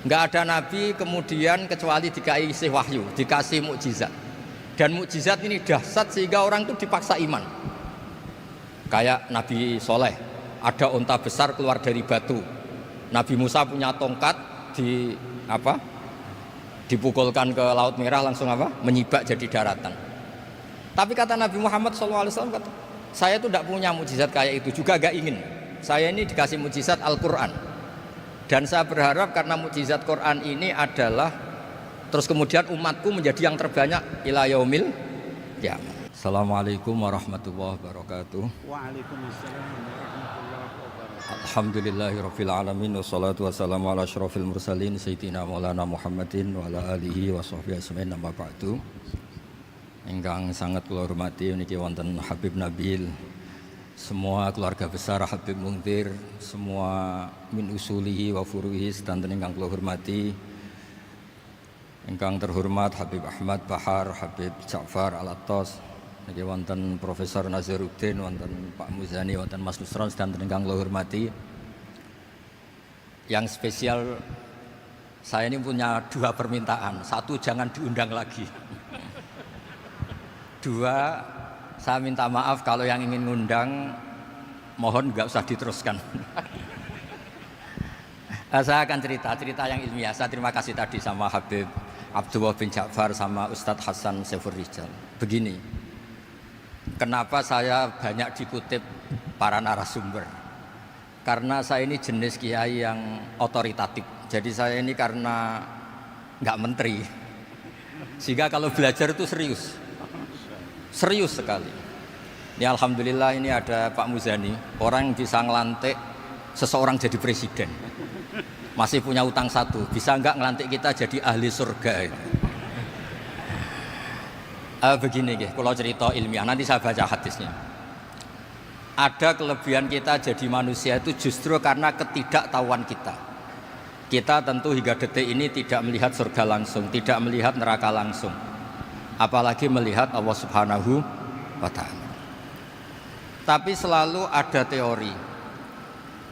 Nggak ada nabi kemudian kecuali dikasih wahyu, dikasih mukjizat. Dan mukjizat ini dahsyat sehingga orang itu dipaksa iman. Kayak Nabi Soleh, ada unta besar keluar dari batu. Nabi Musa punya tongkat dipukulkan ke Laut Merah langsung menyibak jadi daratan. Tapi kata Nabi Muhammad SAW, saya itu tidak punya mukjizat kayak itu, juga gak ingin. Saya ini dikasih mukjizat Al-Quran. Dan saya berharap karena mukjizat Quran ini adalah terus kemudian umatku menjadi yang terbanyak ila yaumil qiyamah. Assalamualaikum warahmatullahi wabarakatuh. Waalaikumsalam warahmatullahi wabarakatuh. Alhamdulillahirabbil alamin wassalatu wassalamu ala asyrofil mursalin sayyidina maulana Muhammadin wa ala alihi wa sahbihi ajmain amma ba'du. Ingkang sangat kula hormati niki wonten Habib Nabil, semua keluarga besar Habib Muntir, semua min usulihi wa furuhi sedanten ingkang kula hormati. Ingkang terhormat Habib Ahmad Bahar, Habib Ja'far Al-Attas, niki wonten Profesor Nazaruddin, wonten Pak Muzani, wonten Mas Nusron sedanten ingkang kula hormati. Yang spesial saya ini punya dua permintaan. Satu, jangan diundang lagi. Dua, saya minta maaf kalau yang ingin ngundang mohon nggak usah diteruskan. Saya akan cerita yang ilmiah. Saya terima kasih tadi sama Habib Abdullah bin Ja'far sama Ustadz Hasan Saifur Rijal. Begini, kenapa saya banyak dikutip para narasumber? Karena saya ini jenis kiai yang otoritatif. Jadi saya ini karena nggak menteri, sehingga kalau belajar itu serius sekali. Ini alhamdulillah ini ada Pak Muzani, orang yang bisa ngelantik seseorang jadi presiden. Masih punya utang satu, bisa nggak ngelantik kita jadi ahli surga? Begini, kalau cerita ilmiah, nanti saya baca hadisnya. Ada kelebihan kita jadi manusia itu justru karena ketidaktahuan kita. Kita tentu hingga detik ini tidak melihat surga langsung, tidak melihat neraka langsung, apalagi melihat Allah Subhanahu wa Ta'ala. Tapi selalu ada teori,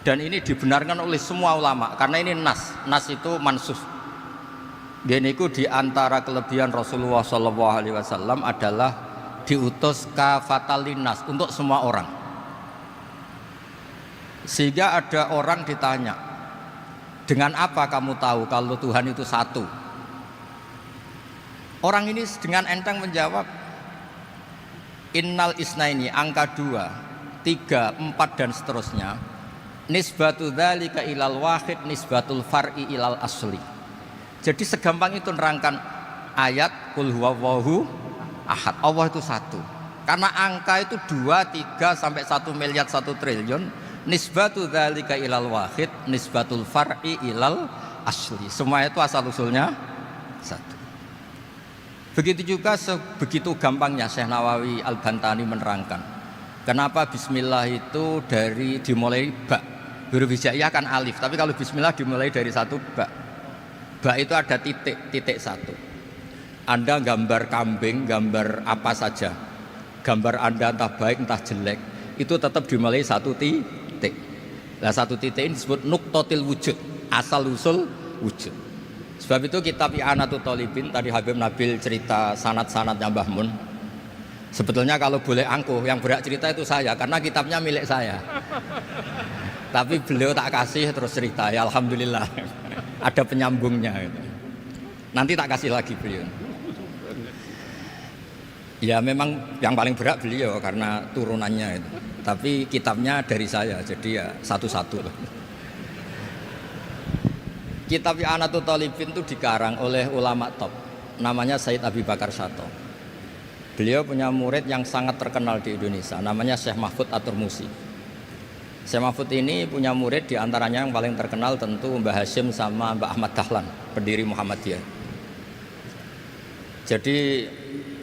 dan ini dibenarkan oleh semua ulama karena ini nas itu mansus. Geniku di antara kelebihan Rasulullah SAW adalah diutus kafatan linnas untuk semua orang. Sehingga ada orang ditanya, dengan apa kamu tahu kalau Tuhan itu satu? Orang ini dengan enteng menjawab, innal isnaini, angka 2, 3, 4 dan seterusnya. Nisbatu dzalika ilal wahid nisbatul far'i ilal asli. Jadi segampang itu nerangkan ayat qul huwallahu ahad. Allah itu satu. Karena angka itu 2, 3 sampai 1 miliar 1 triliun. Nisbatu dzalika ilal wahid nisbatul far'i ilal asli. Semua itu asal usulnya satu. Begitu juga begitu gampangnya Syekh Nawawi Al-Bantani menerangkan kenapa bismillah itu dimulai ba. Huruf hijaiyah kan alif, tapi kalau bismillah dimulai dari satu ba. Ba itu ada titik satu. Anda gambar kambing, gambar apa saja, gambar Anda entah baik entah jelek, itu tetap dimulai satu titik. Nah, satu titik ini disebut nuqtatil wujud, asal usul wujud. Sebab itu kitab I'anatul Thalibin, tadi Habib Nabil cerita sanad-sanadnya Mbah Mun. Sebetulnya kalau boleh angkuh, yang berhak cerita itu saya, karena kitabnya milik saya. Tapi beliau tak kasih terus cerita, ya alhamdulillah. Ada penyambungnya gitu. Nanti tak kasih lagi beliau. Ya memang yang paling berat beliau karena turunannya itu. Tapi kitabnya dari saya, jadi ya satu-satu. Kitab I'anatul Thalibin itu dikarang oleh ulama top, namanya Sayyid Abi Bakar Syato. Beliau punya murid yang sangat terkenal di Indonesia, namanya Syekh Mahfud At-Turmusi. Syekh Mahfud ini punya murid diantaranya yang paling terkenal tentu Mbah Hashim sama Mbah Ahmad Dahlan, pendiri Muhammadiyah. Jadi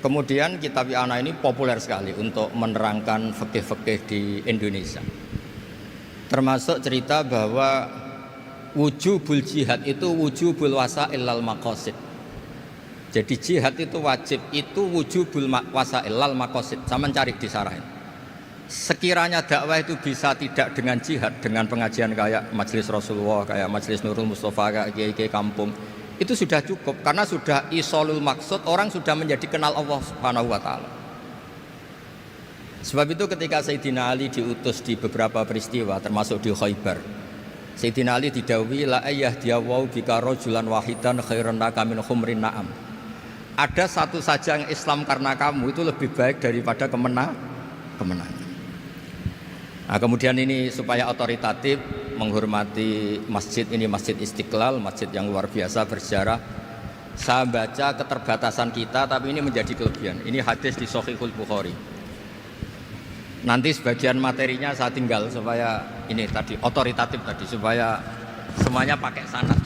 kemudian kitab I'anah ini populer sekali untuk menerangkan fikih-fikih di Indonesia. Termasuk cerita bahwa wujubul jihad itu wujubul wasail lal maqasid. Jadi jihad itu wajib, itu wujubul wasail lal maqasid. Sama cari disarahin. Sekiranya dakwah itu bisa tidak dengan jihad, dengan pengajian kayak Majelis Rasulullah, kayak Majelis Nurul Mustafa, kayak kiai-kiai kampung, itu sudah cukup karena sudah isolul maksud, orang sudah menjadi kenal Allah Subhanahu wa taala. Sebab itu ketika Sayyidina Ali diutus di beberapa peristiwa termasuk di Khaybar, Sayyidina Ali didhawuhi la ayyahdiyawu bika rajulan wahidan khairan laka min humrin na'am. Ada satu saja yang Islam karena kamu itu lebih baik daripada kemenangan. Nah, kemudian ini supaya otoritatif menghormati masjid ini, Masjid Istiqlal, masjid yang luar biasa bersejarah. Saya baca keterbatasan kita, tapi ini menjadi kelebihan. Ini hadis di Shahihul Bukhari. Nanti sebagian materinya saya tinggal supaya ini tadi otoritatif tadi, supaya semuanya pakai sanad.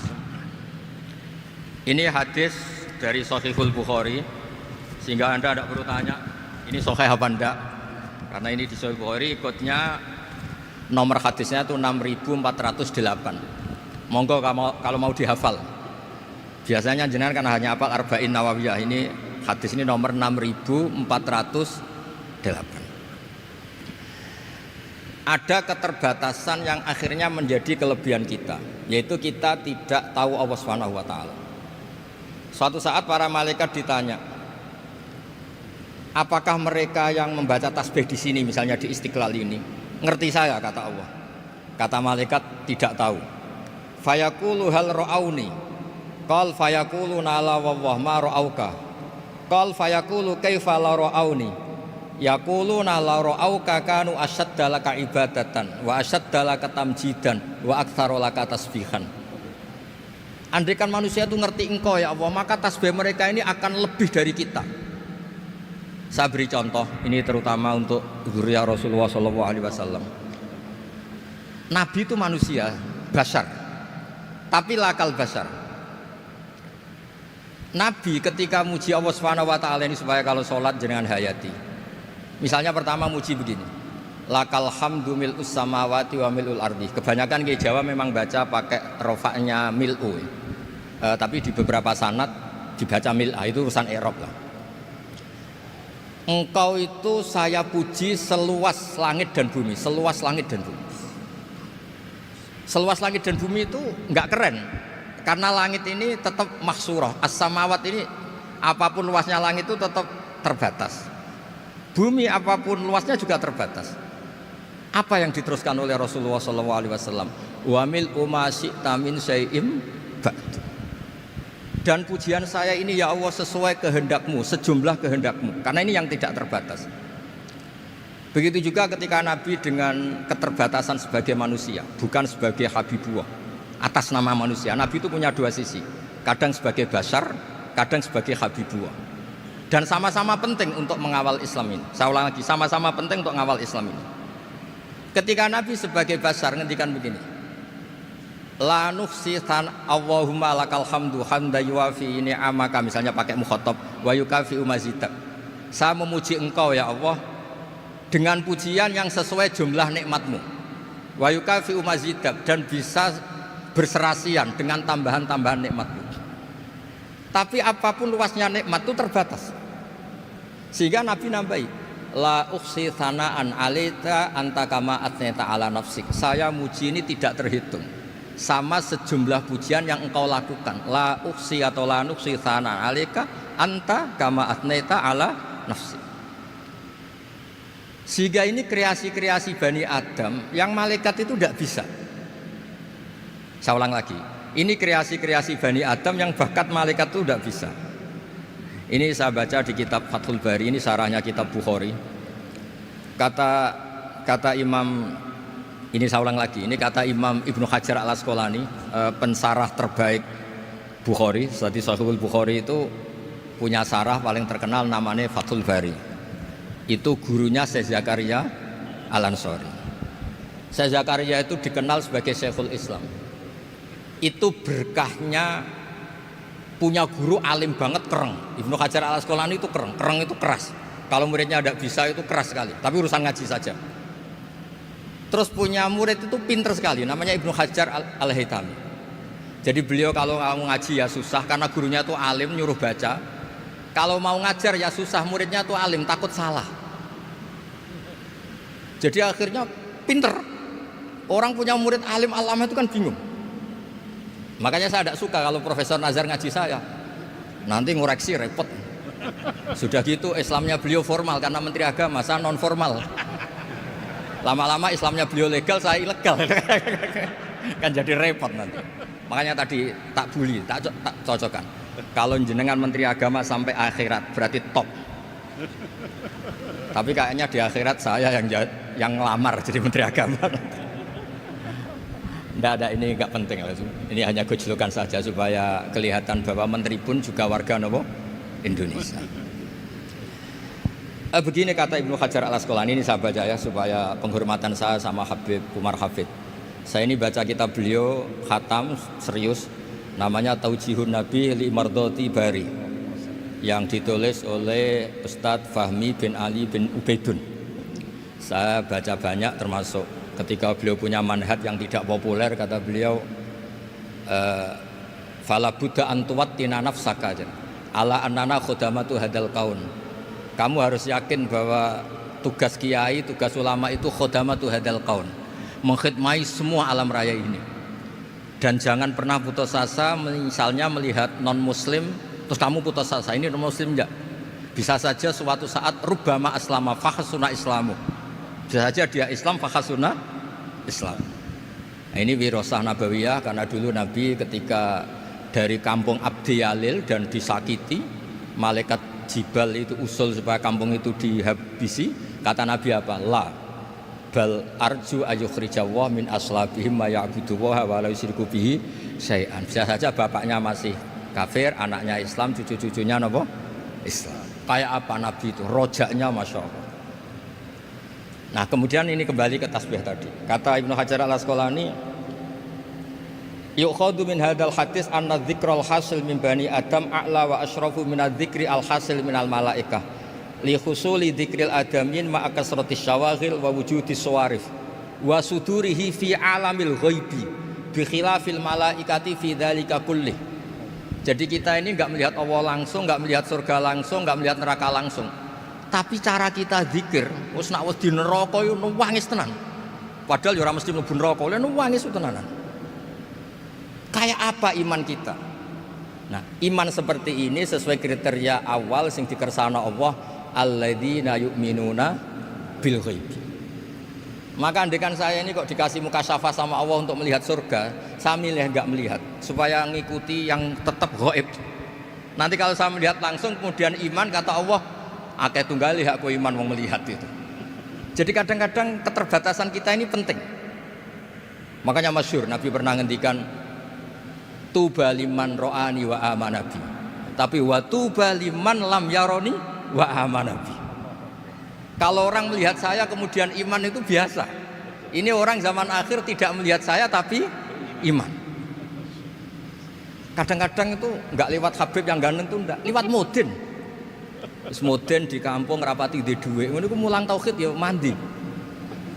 Ini hadis dari Shahihul Bukhari, sehingga Anda tidak perlu tanya ini sahih apa enggak. Karena ini di Sahih Bukhari ikutnya nomor hadisnya itu 6408. Monggo kalau mau dihafal. Biasanya jenengan kan hanya hafal Arba'in Nawawiyah. Ini hadis ini nomor 6408. Ada keterbatasan yang akhirnya menjadi kelebihan kita, yaitu kita tidak tahu Allah Subhanahu wa taala. Suatu saat para malaikat ditanya, apakah mereka yang membaca tasbih di sini, misalnya di Istiqlal ini, ngerti saya? Kata Allah. Kata malaikat, tidak tahu. Fayaqulu hal ra'auni. Qal fayaqulu la wallah ma ra'auka. Qal fayaqulu kaifa la ra'auni. Yaquluna la ra'auka kanu asyadda laka ibadatan wa asyadda laka tamjidan wa aktsara laka tasbihan. Andaikan manusia itu ngerti engkau ya Allah, maka tasbih mereka ini akan lebih dari kita. Saya beri contoh, ini terutama untuk dzurriyyah Rasulullah SAW. Nabi itu manusia, bashar, tapi lakal bashar. Nabi ketika muji Allah Subhanahu wa taala ini supaya kalau sholat jangan hayati. Misalnya pertama muji begini, lakal hamdu mil'us samawati wa mil'ul ardi. Kebanyakan di Jawa memang baca pakai rofaknya mil'u, tapi di beberapa sanad dibaca mil'a, itu urusan i'rab lah. Engkau itu saya puji seluas langit dan bumi, seluas langit dan bumi. Seluas langit dan bumi itu enggak keren, karena langit ini tetap mahsurah. As-samawat ini apapun luasnya langit itu tetap terbatas. Bumi apapun luasnya juga terbatas. Apa yang diteruskan oleh Rasulullah SAW? Wa mil'u ma syi'ta min syai'im ba'du. Dan pujian saya ini ya Allah sesuai kehendakmu, sejumlah kehendakmu. Karena ini yang tidak terbatas. Begitu juga ketika Nabi dengan keterbatasan sebagai manusia, bukan sebagai habibullah, atas nama manusia. Nabi itu punya dua sisi, kadang sebagai bashar, kadang sebagai habibullah. Dan sama-sama penting untuk mengawal Islam ini. Saya ulang lagi, sama-sama penting untuk mengawal Islam ini. Ketika Nabi sebagai bashar ngendikan begini, la nuhsi Allahumma lakal hamdu hamda yuwafi ni'amaka, misalnya pakai mukhatab, wa yukafi umazidak. Saya memuji engkau ya Allah dengan pujian yang sesuai jumlah nikmatmu, wa yukafi umazidak, dan bisa berserasian dengan tambahan-tambahan nikmatmu. Tapi apapun luasnya nikmat itu terbatas, sehingga Nabi nambahi, la ukhsi thana'an alaika anta kama atneta ala nafsik. Saya muji ini tidak terhitung, sama sejumlah pujian yang engkau lakukan. La ukhsi atau la nukhsi thana'an alaika anta kama atneta ala nafsik. Sehingga ini kreasi-kreasi Bani Adam yang malaikat itu tidak bisa. Saya ulang lagi, ini kreasi-kreasi Bani Adam yang bakat malaikat itu tidak bisa. Ini saya baca di kitab Fathul Bari, ini sarahnya kitab Bukhari. Kata Imam, ini saya ulang lagi, ini kata Imam Ibnu Hajar Al-Asqalani, pensarah terbaik Bukhari. Jadi Sahihul Bukhari itu punya sarah paling terkenal namanya Fathul Bari. Itu gurunya Syekh Zakaria Al-Ansari. Syekh Zakaria itu dikenal sebagai Syekhul Islam. Itu berkahnya punya guru alim banget, kereng. Ibnu Hajar Al-Asqalani itu kereng itu keras. Kalau muridnya tidak bisa itu keras sekali, tapi urusan ngaji saja. Terus punya murid itu pinter sekali, namanya Ibnu Hajar Al-Haytami. Jadi beliau kalau mau ngaji ya susah, karena gurunya itu alim, nyuruh baca. Kalau mau ngajar ya susah, muridnya itu alim, takut salah. Jadi akhirnya pinter. Orang punya murid alim alama itu kan bingung. Makanya saya tidak suka kalau Profesor Nazar ngaji saya. Nanti ngoreksi repot. Sudah gitu Islamnya beliau formal karena Menteri Agama, saya non formal. Lama-lama Islamnya beliau legal, saya ilegal. Kan jadi repot nanti. Makanya tadi tak bully, tak cocokkan. Kalau jenengan Menteri Agama sampai akhirat berarti top. Tapi kayaknya di akhirat saya yang ngelamar jadi Menteri Agama. Tidak ada, ini nggak penting. Ini hanya gojlokan saja supaya kelihatan bahwa menteri pun juga warga Indonesia. Begini kata Ibnu Hajar Al-Asqalani, ini saya baca ya supaya penghormatan saya sama Habib Umar Hafid. Saya ini baca kitab beliau khatam serius, namanya Taujihun Nabi li Mardhati Bari, yang ditulis oleh Ustadz Fahmi bin Ali bin Ubaidun. Saya baca banyak, termasuk ketika beliau punya manhaj yang tidak populer, kata beliau fala buddha antuwattina nafsaka ala annana khudamatu hadal kaun. Kamu harus yakin bahwa tugas kiai, tugas ulama itu khudamatu hadal kaun, mengkhidmati semua alam raya ini. Dan jangan pernah putus asa, misalnya melihat non muslim terus kamu putus asa, ini non muslim enggak. Bisa saja suatu saat rubbama aslama fakhsuna islamu, bisa saja dia Islam fakhsuna Islam. Nah, ini wirasah nabawiyah, karena dulu Nabi ketika dari kampung Abdi Yalil dan disakiti, malaikat Jibal itu usul supaya kampung itu dihabisi. Kata Nabi apa? La bal arju ayukhrijawah min aslabihim ma ya'buduwaha wa la yusyriku bihi syai'an. Bisa saja bapaknya masih kafir, anaknya Islam, cucu-cucunya apa? Islam. Kayak apa Nabi itu? Rojaknya Masya Allah. Nah kemudian ini kembali ke tasbih tadi. Kata Ibnu Hajar Al-Asqalani, yukhadu min hadal hadis anna dzikral hasil min bani Adam a'la wa asyrafu min adzikri al hasil min al malaikah li husuli dzikril adamin ma'a kasratis syawaghil wa wujudis sawarif wa sudurihi fi alamil ghaibi bi khilafil malaikati fi dzalika kullih. Jadi kita ini enggak melihat Allah langsung, enggak melihat surga langsung, enggak melihat neraka langsung. Tapi cara kita zikir, wis nak wis di neraka yo nangis tenan. Padahal yo ora mesti mlebu neraka, lha nangis tenanan. Kayak apa iman kita? Nah, iman seperti ini sesuai kriteria awal sing dikersana Allah, alladzina yu'minuna bil ghaib. Maka andekan saya ini kok dikasih mukasyafah sama Allah untuk melihat surga, saya milih enggak melihat supaya ngikuti yang tetap ghaib. Nanti kalau saya melihat langsung kemudian iman, kata Allah, akeh tunggali aku iman mau melihat itu. Jadi kadang-kadang keterbatasan kita ini penting. Makanya masyhur Nabi pernah ngendikan tuba liman ro'ani wa amanabi, tapi wa tuba liman lam yaroni wa amanabi. Kalau orang melihat saya kemudian iman itu biasa. Ini orang zaman akhir tidak melihat saya tapi iman. Kadang-kadang itu enggak lewat Habib yang ganteng itu enggak, lewat Mudin. Semoden di kampung rapati di duwe, ngono ku mulang tauhid ya mandi.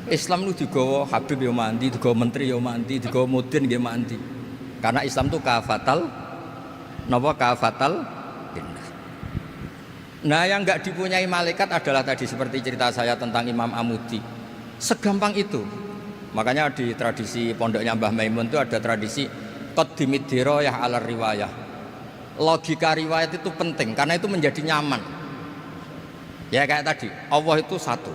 Islam itu digawa Habib ya mandi, digawa menteri ya mandi, digawa mudin ya mandi. Karena Islam itu kafatal napa kafatal dinnas. Nah, yang enggak dipunyai malaikat adalah tadi seperti cerita saya tentang Imam Amudi. Segampang itu. Makanya di tradisi pondoknya Mbah Maimun itu ada tradisi qaddimid dirayah ala riwayah. Logika riwayat itu penting karena itu menjadi nyaman. Ya kayak tadi, Allah itu satu.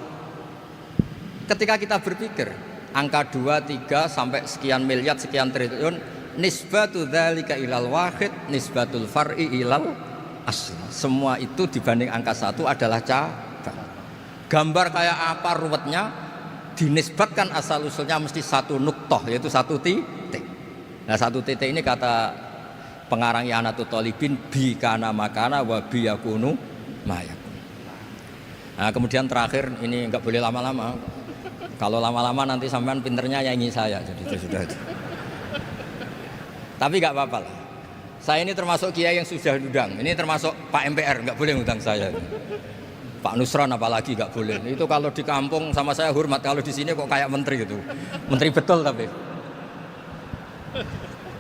Ketika kita berpikir angka 2, 3 sampai sekian miliar, sekian triliun, nisbatu dzalika ilal wahid, nisbatul far'i ilal asl. Semua itu dibanding angka 1 adalah cabang. Gambar kayak apa ruwetnya, dinisbatkan asal usulnya mesti satu nuktoh, yaitu satu titik. Nah satu titik ini kata pengarang Ianatul Thalibin, bi kana makana wa bi yakunu mayakun. Nah kemudian terakhir ini enggak boleh lama-lama. Kalau lama-lama nanti sampean pinternya nyanyi saya, jadi itu sudah itu. Tapi enggak apa-apa lah. Saya ini termasuk kiai yang sudah diundang. Ini termasuk Pak MPR, enggak boleh ngundang saya. Pak Nusron apalagi enggak boleh. Itu kalau di kampung sama saya hormat, kalau di sini kok kayak menteri gitu. Menteri betul tapi.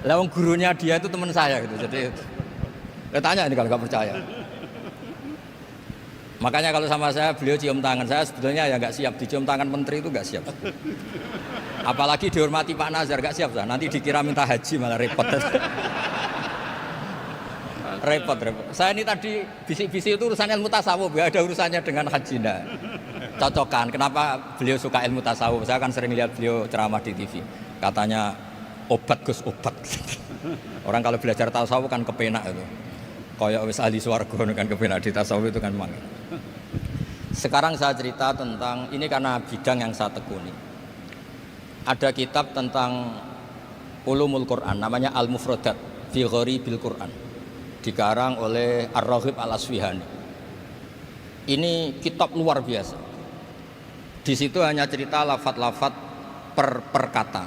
Lawang gurunya dia itu teman saya gitu. Jadi tanya ini kalau enggak percaya. Makanya kalau sama saya beliau cium tangan, saya sebetulnya ya nggak siap dicium tangan menteri itu nggak siap. Apalagi dihormati Pak Nazar nggak siap, nanti dikira minta haji malah repot. repot. Saya ini tadi bisik-bisik itu urusan ilmu tasawuf, ya ada urusannya dengan haji. Nah, cocokan. Kenapa beliau suka ilmu tasawuf? Saya kan sering lihat beliau ceramah di TV. Katanya obat Gus obat. Orang kalau belajar tasawuf kan kepenak itu. Kayak wis ahli swarga kan kepenak di tasawuf itu kan memang. Sekarang saya cerita tentang ini karena bidang yang saya tekuni. Ada kitab tentang ulumul Quran namanya Al-Mufradat fi Gharibil Quran. Dikarang oleh Ar-Raghib Al-Asfihani. Ini kitab luar biasa. Di situ hanya cerita lafat-lafat per kata.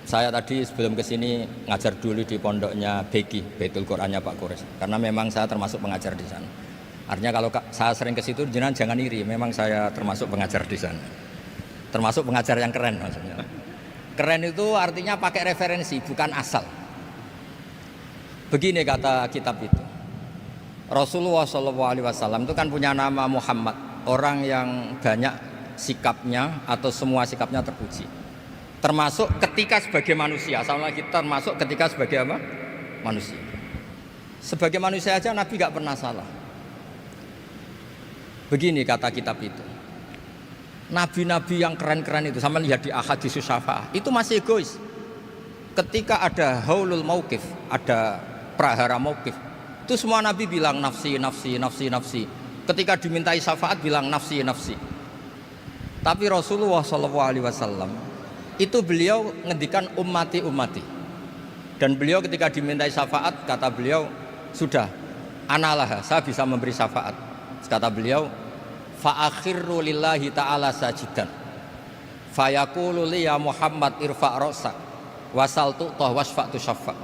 Saya tadi sebelum kesini ngajar dulu di pondoknya Beki, Baitul Qurannya Pak Kures. Karena memang saya termasuk pengajar di sana. Artinya kalau saya sering ke situ jangan iri, memang saya termasuk pengajar di sana. Termasuk pengajar yang keren maksudnya. Keren itu artinya pakai referensi, bukan asal. Begini kata kitab itu. Rasulullah SAW itu kan punya nama Muhammad, orang yang banyak sikapnya atau semua sikapnya terpuji. Termasuk ketika sebagai manusia, sama lagi termasuk ketika sebagai apa? Manusia. Sebagai manusia aja Nabi gak pernah salah. Begini kata kitab itu. Nabi-nabi yang keren-keren itu, sama lihat di Ahaditsus Syafa'ah, itu masih egois. Ketika ada haulul mauqif, ada prahara mauqif, itu semua Nabi bilang nafsi, nafsi, nafsi, nafsi. Ketika dimintai syafaat bilang nafsi, nafsi. Tapi Rasulullah SAW itu beliau ngendikan ummati, ummati. Dan beliau ketika dimintai syafaat kata beliau sudah, analah, saya bisa memberi syafaat. Kata beliau, fa'akhirru lillahi ta'ala sajidan fayaqulu li ya Muhammad irfa' ra'sak wasal tu'tah wasfa'tu syaffa'.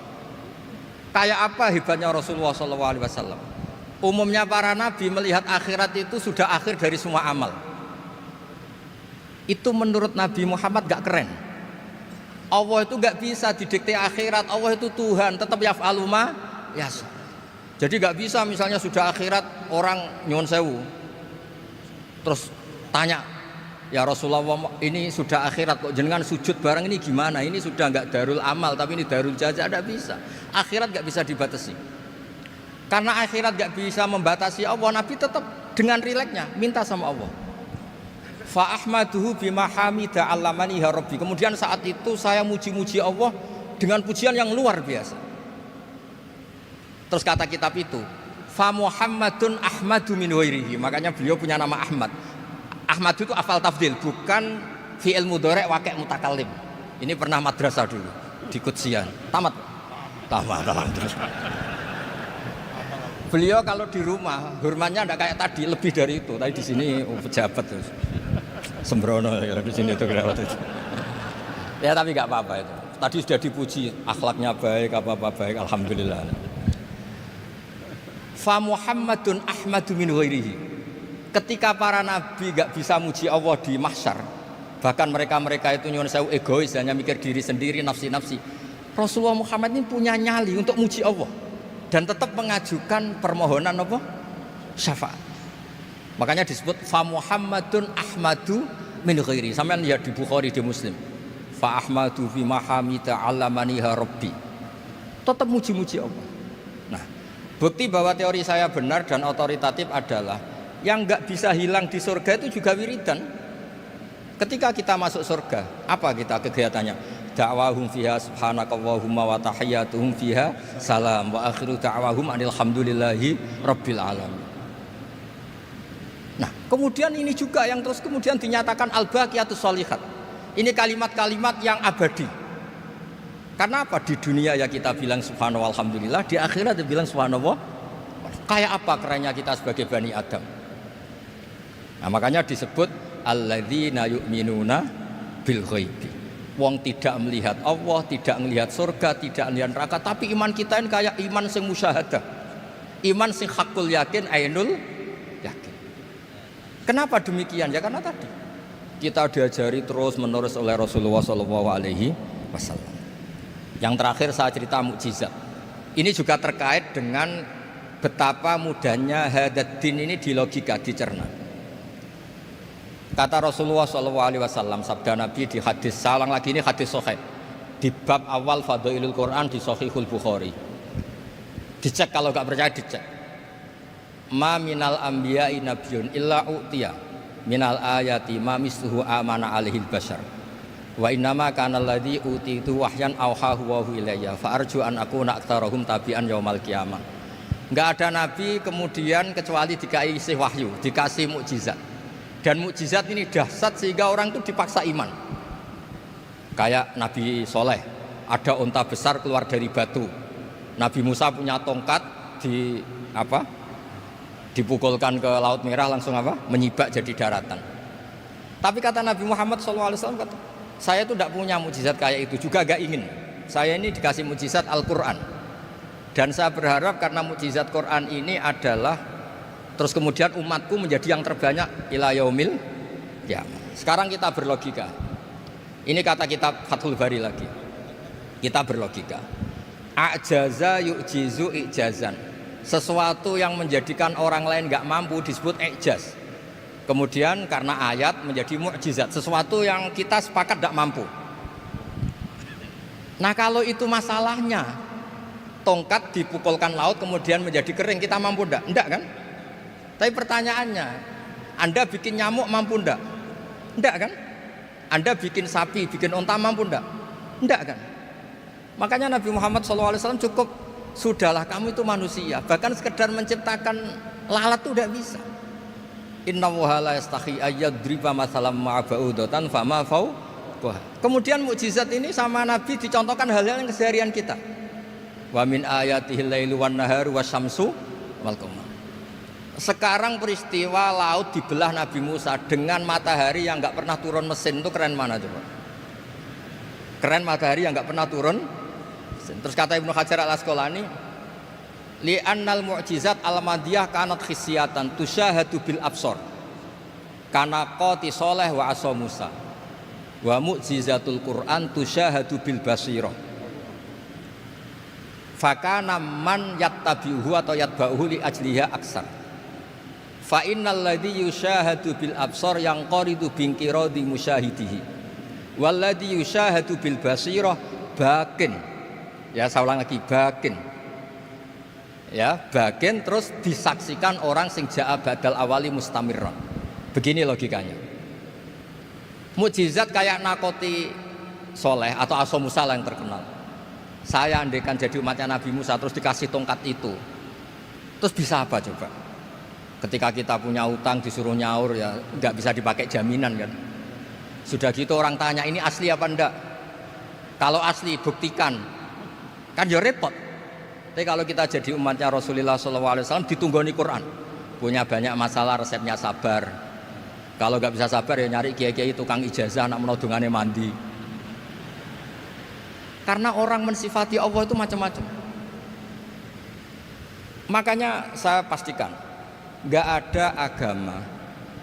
Kayak apa hebatnya Rasulullah SAW? Umumnya para nabi melihat akhirat itu sudah akhir dari semua amal. Itu menurut Nabi Muhammad gak keren. Allah itu gak bisa didikte akhirat. Allah itu Tuhan, tetap yaf'alu ma yasha. Jadi gak bisa misalnya sudah akhirat orang nyuwun sewu terus tanya, ya Rasulullah ini sudah akhirat kok jenengan sujud bareng ini gimana? Ini sudah nggak darul amal tapi ini darul jaza. Tidak bisa. Akhirat nggak bisa dibatasi. Karena akhirat nggak bisa membatasi Allah, Nabi tetap dengan rileksnya minta sama Allah. Fa ahmaduhu bima hamida 'allamani ya rabbi. Kemudian saat itu saya muji-muji Allah dengan pujian yang luar biasa. Terus kata kitab itu, fa Muhammadun ahmadu min ghairihi. Makanya beliau punya nama Ahmad. Ahmad itu afal tafdil, bukan fi'il mudhari' waqi' mutakallim. Ini pernah madrasah dulu di Kutsian. Tamat. Terus. Beliau kalau di rumah hormatnya enggak kayak tadi, lebih dari itu. Tadi di sini pejabat terus. Sembrono ya di sini itu kelewat itu. Ya tapi enggak apa-apa itu. Tadi sudah dipuji, akhlaknya baik, apa-apa baik, alhamdulillah. Fa Muhammadun ahmadu min ghairihi. Ketika para nabi gak bisa muji Allah di mahsyar, bahkan mereka itu nyuwun sewu egois, hanya mikir diri sendiri, nafsi-nafsi. Rasulullah Muhammad ini punya nyali untuk muji Allah dan tetap mengajukan permohonan apa? Syafaat. Makanya disebut fa Muhammadun ahmadu min ghairihi. Sampeyan lihat di Bukhari, di Muslim. Fa ahmadu fi mahamida 'allamani rabbi. Tetap muji-muji Allah. Bukti bahwa teori saya benar dan otoritatif adalah yang nggak bisa hilang di surga itu juga wiridan. Ketika kita masuk surga, apa kita kegiatannya? Da'wahum fiha subhanakallahumma wa tahiyyatuhum fiha salam wa akhiru da'wahum alhamdulillahi rabbil alamin. Nah, kemudian ini juga yang terus kemudian dinyatakan al-baqiyatus sholihat. Ini kalimat-kalimat yang abadi. Karena apa? Di dunia ya kita bilang subhanallah alhamdulillah, di akhirat dia bilang subhanallah. Kayak apa kerennya kita sebagai Bani Adam? Nah, makanya disebut alladzina yu'minuna bil ghaibi. Wong tidak melihat Allah, tidak melihat surga, tidak melihat neraka, tapi iman kita ini kayak iman sing musyahadah. Iman sing hakul yakin, ainul yakin. Kenapa demikian? Ya karena tadi kita diajari terus menerus oleh Rasulullah SAW. Yang terakhir saya cerita mukjizat. Ini juga terkait dengan betapa mudahnya hadaddin ini di logika, dicerna. Kata Rasulullah SAW, sabda Nabi di hadis, salang lagi ini hadis sahih di bab awal Fadailul Quran di Sahihul Bukhari. Dicek kalau gak percaya dicek. Ma minal anbiya'i nabiyyun illa u'tiya minal ayati ma misluhu amana alaihil bashar. Wa innama kana alladhi utitu wahyan auhahu wa ilayya fa arju an akuna aktsarahum tabi'an yaumal qiyamah. Enggak ada nabi kemudian kecuali dikasih wahyu, dikasih mukjizat. Dan mukjizat ini dahsyat sehingga orang itu dipaksa iman. Kayak Nabi Soleh, ada unta besar keluar dari batu. Nabi Musa punya tongkat dipukulkan ke Laut Merah langsung menyibak jadi daratan. Tapi kata Nabi Muhammad SAW, kata, saya itu tidak punya mukjizat kayak itu, juga gak ingin. Saya ini dikasih mukjizat Al-Quran. Dan saya berharap karena mukjizat Quran ini adalah terus kemudian umatku menjadi yang terbanyak ila yaumil qiyamah. Sekarang kita berlogika. Ini kata kitab Fathul Bari lagi. Kita berlogika. A'jaza yu'jizu i'jazan. Sesuatu yang menjadikan orang lain enggak mampu disebut i'jaz. Kemudian karena ayat menjadi mukjizat, sesuatu yang kita sepakat enggak mampu. Nah, kalau itu masalahnya, tongkat dipukulkan laut kemudian menjadi kering, kita mampu enggak? Enggak kan? Tapi pertanyaannya, Anda bikin nyamuk mampu enggak? Enggak kan? Anda bikin sapi, bikin unta mampu enggak? Enggak kan? Makanya Nabi Muhammad SAW cukup, sudahlah kamu itu manusia. Bahkan sekedar menciptakan lalat itu enggak bisa. Inna wahala yastahi ayyadriba masalam ma'aba'udatan fama fawqaha. Kemudian mukjizat ini sama Nabi dicontohkan hal-hal yang keseharian kita. Wa min ayatihil lailu wan naharu wasyamsu wal qamar. Sekarang peristiwa laut dibelah Nabi Musa dengan matahari yang nggak pernah turun mesin, itu keren mana coba? Keren matahari yang nggak pernah turun mesin. Terus kata Ibnu Hajar al-Asqalani, li'annal mu'jizat al-madiyah kanat khisyatan tusyahadu bil absor kana qati soleh wa asa Musa wa mu'jizatul Quran tusyahadu bil basirah fakana man yattabi'uhu atau yatba'uhu li ajliha aksar. Fa innal ladzi yusyahadu bil absar yang qaridu bingkiradi musyahidihi wal ladzi yusyahadu bil basirah bakin. Ya, saya ulang lagi, bakin. Ya, bakin terus disaksikan orang sing ja'a badal awali mustamirran. Begini logikanya. Mukjizat kayak nakoti Soleh atau Asa Musa yang terkenal. Saya andaikan jadi umatnya Nabi Musa terus dikasih tongkat itu, terus bisa apa coba? Ketika kita punya utang disuruh nyaur, ya nggak bisa dipakai jaminan kan. Sudah gitu orang tanya ini asli apa enggak. Kalau asli buktikan, kan ya repot. Tapi kalau kita jadi umatnya Rasulullah SAW ditunggoni Quran, punya banyak masalah resepnya sabar. Kalau nggak bisa sabar ya nyari kiai-kiai tukang ijazah nak menodongannya mandi. Karena orang mensifati Allah itu macam-macam. Makanya saya pastikan nggak ada agama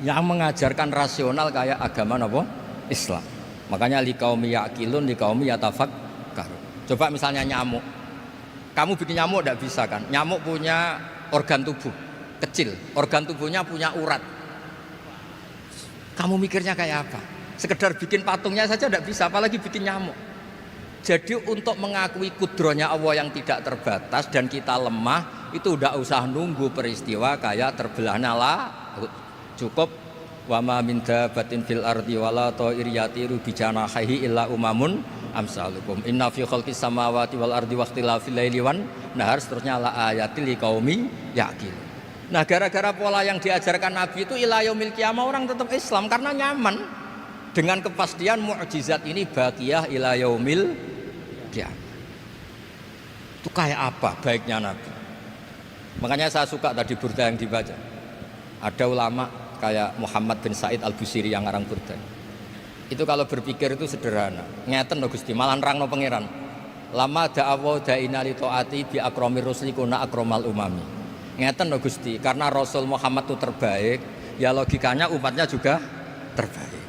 yang mengajarkan rasional kayak agama apa? Islam. Makanya liqaumi yaqilun liqaumi yatafakkarun. Coba misalnya nyamuk. Kamu bikin nyamuk enggak bisa kan? Nyamuk punya organ tubuh kecil, organ tubuhnya punya urat. Kamu mikirnya kayak apa? Sekedar bikin patungnya saja enggak bisa, apalagi bikin nyamuk. Jadi untuk mengakui kudrohnya Allah yang tidak terbatas dan kita lemah, itu udah usah nunggu peristiwa kayak terbelahnya laut. Cukup wa ma min dabatin fil ardi wala ta'ir yatiru bi janahihi illa umamun amsalukum inna fi khalqis samawati wal ardi waqtilafil laili wan nahar, seterusnya la ayatil liqaumi yaqilun. Nah, gara-gara pola yang diajarkan Nabi itu ila yaumil qiyamah orang tetap Islam karena nyaman dengan kepastian mukjizat ini baqiyah ila yaumil qiyamah. Itu kayak apa baiknya Nabi? Makanya saya suka tadi burda yang dibaca. Ada ulama kayak Muhammad bin Said Al-Busiri yang ngarang burda. Itu kalau berpikir itu sederhana. Ngeten lho Gusti, malah nerangno pangeran. Lama da'awa da'ina li ta'ati bi akramir rusli kuna akramal umami. Ngeten lho Gusti, karena Rasul Muhammad itu terbaik, ya logikanya umatnya juga terbaik.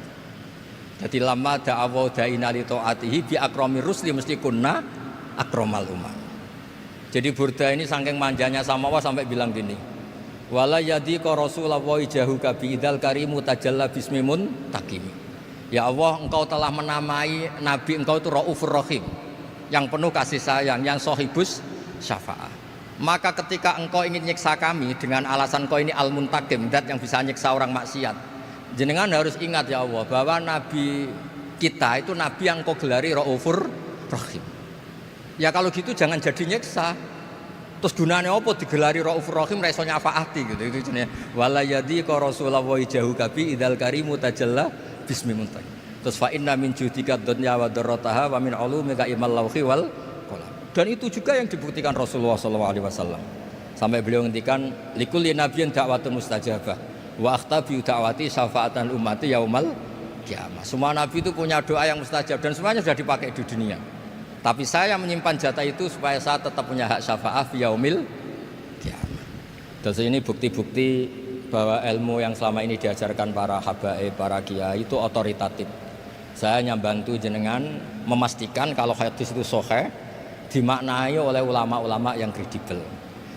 Jadi lama da'awa da'ina li ta'atihi bi akramir rusli mesti kuna akramal umami. Jadi Burda ini saking manjanya sama Allah sampai bilang gini, wala yadhiqa Rasulullah jahuka biidal karimu tajalla bismimun takimi. Ya Allah, engkau telah menamai Nabi engkau itu Raufur Rahim, yang penuh kasih sayang, yang sohibus syafa'ah. Maka ketika engkau ingin nyiksa kami dengan alasan engkau ini al-muntakim, dat yang bisa nyiksa orang maksiat, jenengan harus ingat ya Allah bahwa Nabi kita itu Nabi yang engkau gelari Raufur Rahim. Ya kalau gitu jangan jadi nyiksa. Terus gunanya apa digelari Raufur Rahim ra iso nyafaati gitu. Itu jenenge wala yadhiqa Rasulullah jahuka biidal karimu tajalla bismimuntak. Terus fa inna min judika dunya wa darrataha wa min ulumika ilmal lauhi wal qalam. Dan itu juga yang dibuktikan Rasulullah SAW. Sampai beliau ngendikan likulli nabiyyin da'watun mustajabah wa akhtabi da'wati syafaatan ummati yaumal kiamah. Semua nabi itu punya doa yang mustajab dan semuanya sudah dipakai di dunia. Tapi saya menyimpan jatah itu supaya saya tetap punya hak syafaat fi yaumil kiamah. Dan ini bukti-bukti bahwa ilmu yang selama ini diajarkan para habaib, para kiai itu otoritatif. Saya hanya bantu jenengan memastikan kalau hadis itu sahih dimaknai oleh ulama-ulama yang kredibel.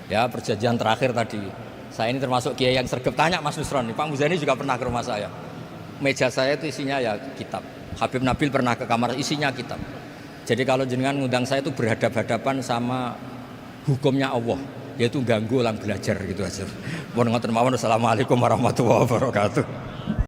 Ya, perjanjian terakhir tadi. Saya ini termasuk kiai yang sergap tanya Mas Nusron. Pak Muzani juga pernah ke rumah saya. Meja saya itu isinya ya kitab. Habib Nabil pernah ke kamar isinya kitab. Jadi kalau jenengan ngundang saya itu berhadap-hadapan sama hukumnya Allah, yaitu ganggu orang belajar gitu aja. Mohon ngoten mawon. Assalamualaikum warahmatullahi wabarakatuh.